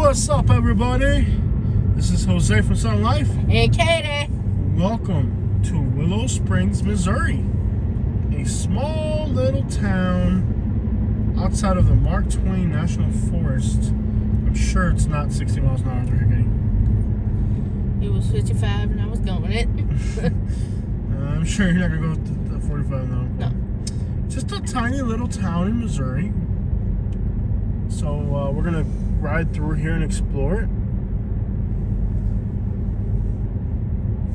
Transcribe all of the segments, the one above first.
What's up, everybody? This is Jose from Sun Life. And Katie. Welcome to Willow Springs, Missouri. A small little town outside of the Mark Twain National Forest. I'm sure it's not 60 miles an hour there, Katie. It was 55 and I was going it. I'm sure you're not going to go to 45 now. No. Just a tiny little town in Missouri. So we're going to ride through here and explore it.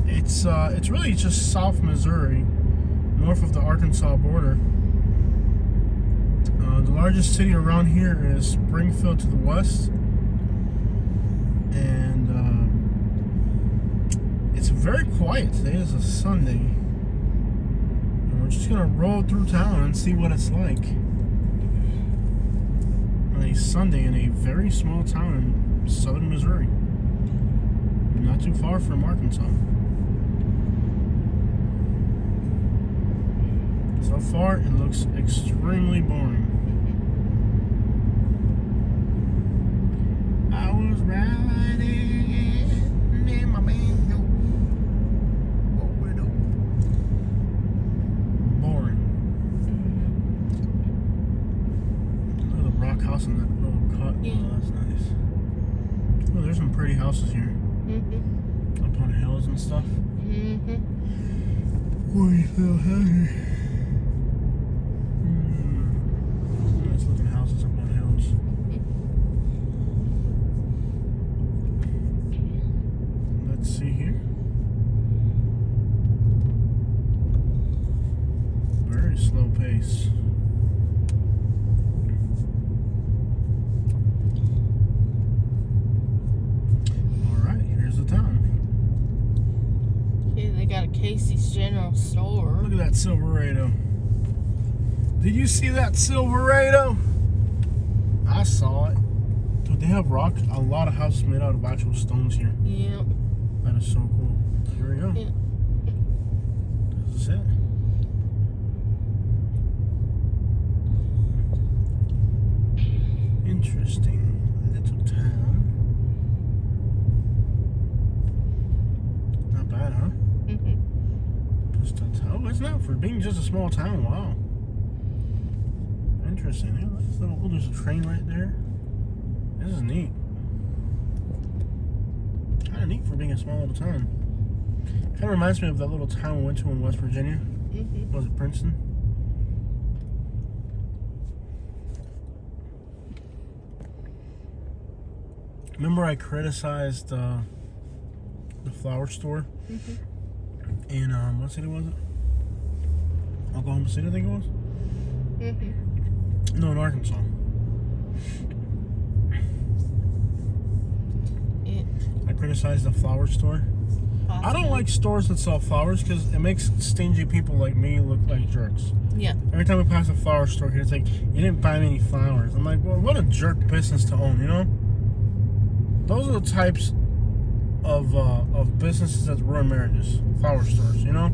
It's really just South Missouri, north of the Arkansas border. The largest city around here is Springfield to the west, and it's very quiet. Today is a Sunday, and we're just gonna roll through town and see what it's like on a Sunday in a very small town in southern Missouri, not too far from Arkansas. So far, it looks extremely boring. I was riding in my banjo. Boring. Look at the rock house in that little cut. Yeah. Oh, that's nice. Oh, there's some pretty houses here. Mm-hmm. Up on hills and stuff. Mm-hmm. Boy, so heavy. Nice looking houses up on hills. Let's see here. Very slow pace. Alright, here's the town. Yeah, they got a Casey's General Store. Look at that Silverado. Did you see that Silverado? I saw it. Dude, they have a lot of houses made out of actual stones here. Yep. That is so cool. Here we go. Yeah. This is it. Interesting little town. Not bad, huh? Mm-hmm. Just a town. It's not for being just a small town. Wow. Interesting. Yeah, that's little, oh, there's a train right there. This is neat. Kind of neat for being a small little town. Kind of reminds me of that little town we went to in West Virginia. Mm-hmm. Was it Princeton? Remember I criticized the flower store Mm-hmm. in, what city was it? Oklahoma City, I think it was? Mm-hmm. No, in Arkansas. Yeah. I criticized the flower store. I don't like stores that sell flowers because it makes stingy people like me look like jerks. Yeah. Every time we pass a flower store here, it's like, you didn't buy me any flowers. I'm like, well, what a jerk business to own, you know? Those are the types of businesses that ruin marriages. Flower stores, you know?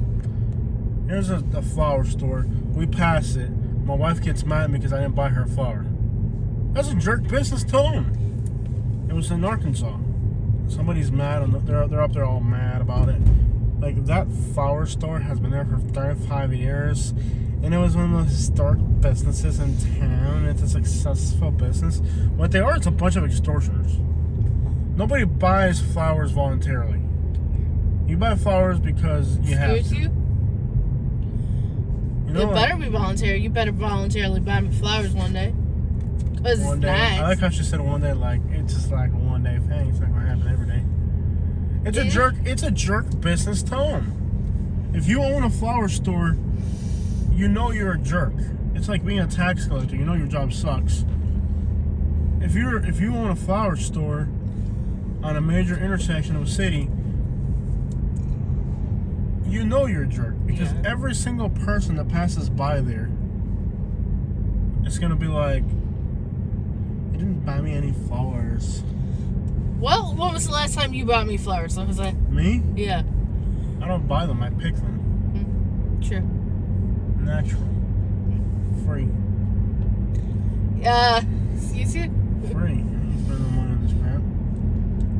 Here's a flower store. We pass it. My wife gets mad at me because I didn't buy her a flower. That's a jerk business to own. It was in Arkansas. Somebody's mad, and they're up there all mad about it. Like, that flower store has been there for 35 years, and it was one of the historic businesses in town. It's a successful business. What they are, it's a bunch of extortioners. Nobody buys flowers voluntarily. You buy flowers because you have to. You? You know It what? better be voluntary. You better voluntarily buy me flowers one day. Because One it's day. nice. I like how she said one day, like, it's just like a one day thing. It's not gonna happen every day. It's a jerk. It's a jerk business to own. If you own a flower store, you know you're a jerk. It's like being a tax collector. You know your job sucks. If you own a flower store on a major intersection of a city, you know you're a jerk because every single person that passes by there, it's gonna be like, you didn't buy me any flowers. Well, when was the last time you bought me flowers? I was like, Me? yeah. I don't buy them. I pick them. True. Natural. Free. Excuse you? Free. I ain't spending no money on this crap.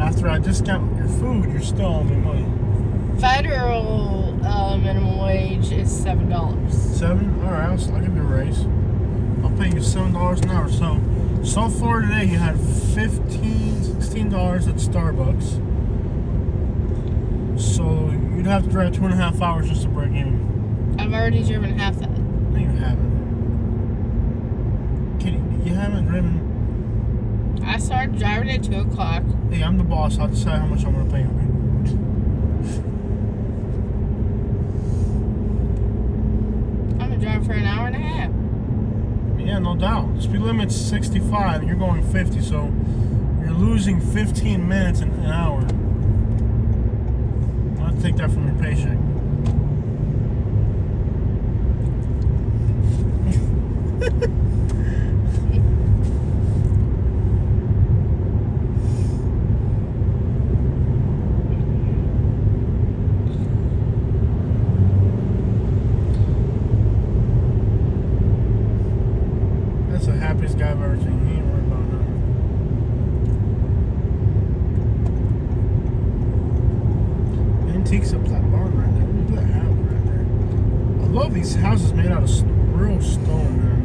After I discount your food, you're still owing me money. Federal minimum wage is $7. $7? Alright, I'll give you a raise. I'll pay you $7 an hour. So far today, you had $16 at Starbucks. So you'd have to drive 2.5 hours just to break even. I've already driven half that. No, you haven't. You haven't driven. I started driving at 2 o'clock. Hey, I'm the boss. I'll decide how much I'm gonna pay you. I'm gonna drive for an hour and a half. Yeah, no doubt. The speed limit's 65 and you're going 50, so you're losing 15 minutes an hour. I'll take that from your paycheck. That's the happiest guy I've ever seen. He ain't worried about nothing. Antiques up that barn right there. Look at that house right there. I love these houses made out of real stone, man.